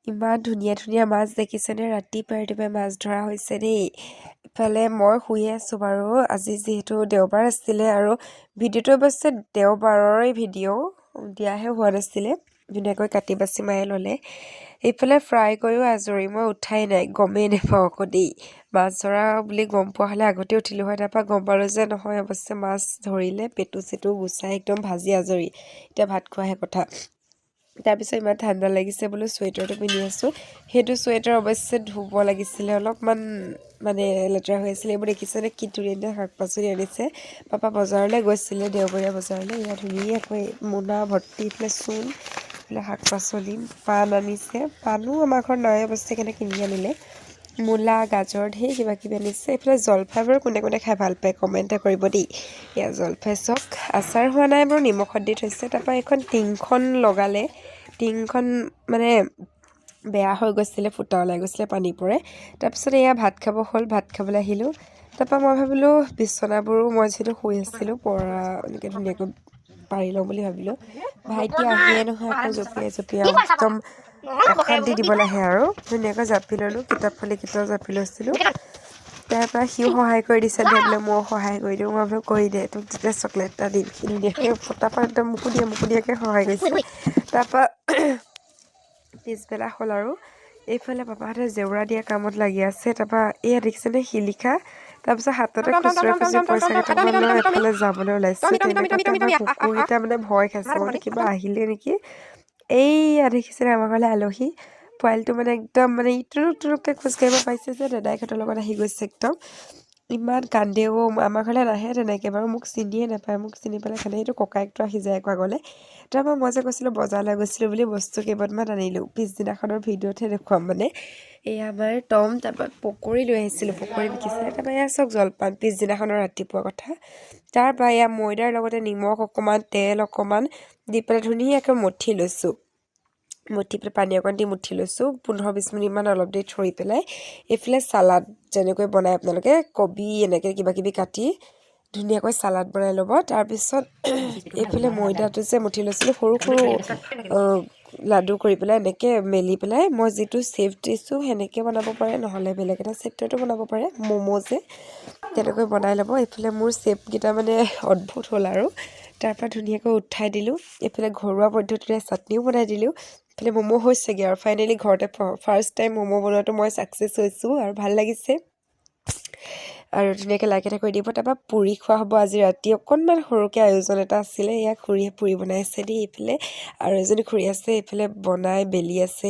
ইমান ধুনীয়া ধুনীয়া মাছ দেখিছেনে ৰাতিপুৱাই মাছ ধৰা হৈছে দেই ইফালে মই শুই আছোঁ বাৰু আজি যিহেতু দেওবাৰ আছিলে আৰু ভিডিঅ'টো অৱশ্যে দেওবাৰৰে ভিডিঅ' দিয়াহে হোৱা নাছিলে ধুনীয়াকৈ কাটি বাছি মায়ে ল'লে এইফালে ফ্ৰাই কৰিও আজৰি মই উঠাই নাই গমেই নাপাওঁ আকৌ দেই মাছ ধৰা বুলি গম পোৱা হ'লে আগতে উঠিলোঁ হয় তাৰপৰা গম পালোঁ যে নহয় অৱশ্যে মাছ ধৰিলে পেটু চেটু গুচাই একদম ভাজি আজৰি এতিয়া ভাত খোৱাহে কথা তাৰপিছত ইমান ঠাণ্ডা লাগিছে বোলো চুৱেটাৰটো পিন্ধি আছোঁ সেইটো চুৱেটাৰ অৱশ্যে ধুব লাগিছিলে অলপমান মানে লেতেৰা হৈ আছিলে এইবোৰ দেখিছেনে কি ধুনীয়া শাক পাচলি আনিছে পাপা বজাৰলৈ গৈছিলে দেওবৰীয়া বজাৰলৈ ইয়াত ধুনীয়াকৈ মোনা ভৰ্তি এইফালে চূণ এইফালে শাক পাচলি পাণ আনিছে পাণো আমাৰ ঘৰত নাই অৱশ্যে কেনে কিনি আনিলে মূলা গাজৰ ঢেৰ কিবা কিবি আনিছে এইফালে জলফাইবোৰ কোনে কোনে খাই ভাল পায় কমেণ্ট এটা কৰিব দেই এয়া জলফাই চক আচাৰ হোৱা নাই বাৰু নিমখত দি থৈছে তাৰপৰা এখন টিংখন লগালে টিংখন মানে বেয়া হৈ গৈছিলে ফুটা ওলাই গৈছিলে পানী পৰে তাৰপিছত এয়া ভাত খাব হ'ল ভাত খাবলৈ আহিলোঁ তাৰপৰা মই ভাবিলোঁ বিচনাবোৰো মই যিহেতু শুই আছিলোঁ পৰা এনেকৈ ধুনীয়াকৈ পাৰি লওঁ বুলি ভাবিলোঁ ভাইটি আহিয়ে নহয় আকৌ জঁপিয়াই একদম অশান্তি দিবলৈ আহে আৰু ধুনীয়াকৈ জাপি ল'লোঁ কিতাপ ফালি কিতাপ জাপি লৈছিলোঁ তাৰপৰা সিও সহায় কৰি দিছে দে বোলে ময়ো সহায় কৰি দিওঁ মই বোলো কৰি দে তোক যেতিয়া চকলেট এটা দিম সি ধুনীয়াকৈ ফটাফট একদম মুকু দিয়াকৈ সহায় কৰিছে তাৰপৰা পিছবেলা হ'ল আৰু এইফালে পাপাহঁতে জেওৰা দিয়া কামত লাগি আছে তাৰপৰা এয়া দেখিছেনে শিলিখা তাৰপিছত হাততে খুচুৰা খুচুৰি পইচা কেইটামান লৈ এফালে যাবলৈ ওলাইছে তেনেকুৱাতে আমাৰ কুকুৰকেইটা মানে ভয় খাইছে মানে কিবা আহিলে নেকি এইয়া দেখিছেনে আমাৰ ঘৰলৈ আলহী পোৱালিটো মানে একদম মানে ইটুৰুক টুৰুককৈ খোজকাঢ়িব পাইছে যে দাদাইকহঁতৰ লগত আহি গৈছে একদম ইমান কান্দেও আমাৰ ঘৰলৈ নাহে তেনেকৈ বাৰু মোক চিনিয়ে নাপায় মোক চিনি পালে খানে এইটো ককায়েকটো আহি যায় আকৌ আগলৈ তাৰপৰা মই যে কৈছিলোঁ বজাৰলৈ গৈছিলোঁ বুলি বস্তু কেইবাটামান আনিলোঁ পিছদিনাখনৰ ভিডিঅ'তহে দেখুৱাম মানে এই আমাৰ টম তাৰপৰা পকৰি লৈ আহিছিলোঁ পকৰি বিকিছিলে তাৰপৰা এয়া চাওক জলপান পিছদিনাখনৰ ৰাতিপুৱা কথা তাৰপৰা এয়া ময়দাৰ লগতে নিমখ অকণমান তেল অকণমান দি পেলাই ধুনীয়াকৈ মঠি লৈছোঁ মঠি পেলাই পানী অকণ দি মঠি লৈছোঁ 15-20 মিনিটমান অলপ দেৰি থৈ পেলাই এইফালে চালাড যেনেকৈ বনায় আপোনালোকে কবি এনেকৈ কিবা কিবি কাটি ধুনীয়াকৈ চালাড বনাই ল'ব তাৰপিছত এইফালে ময়দাটো যে মঠি লৈছিলোঁ সৰু সৰু লাডু কৰি পেলাই এনেকৈ মেলি পেলাই মই যিটো শ্বেপ দিছোঁ সেনেকৈ বনাব পাৰে নহ'লে বেলেগ এটা শ্বেপটো বনাব পাৰে ম'ম' যে তেনেকৈ বনাই ল'ব এইফালে মোৰ শ্বেপকেইটা মানে অদ্ভুত হ'ল আৰু তাৰপৰা ধুনীয়াকৈ উঠাই দিলোঁ এইফালে ঘৰুৱা পদ্ধতিৰে চাটনিও বনাই দিলোঁ এইফালে ম'ম' হৈছেগৈ আৰু ফাইনেলি ঘৰতে ফাৰ্ষ্ট টাইম ম'ম' বনোৱাটো মই ছাকচেছ হৈছোঁ আৰু ভাল লাগিছে আৰু ধুনীয়াকৈ লাইক এটা কৰি দিব তাৰপৰা পুৰি খোৱা হ'ব আজি ৰাতি অকণমান সৰুকৈ আয়োজন এটা আছিলে ইয়াক খুৰীয়ে পুৰি বনাইছে দেই এইফালে আৰু এজনী খুৰী আছে এইফালে বনাই বেলি আছে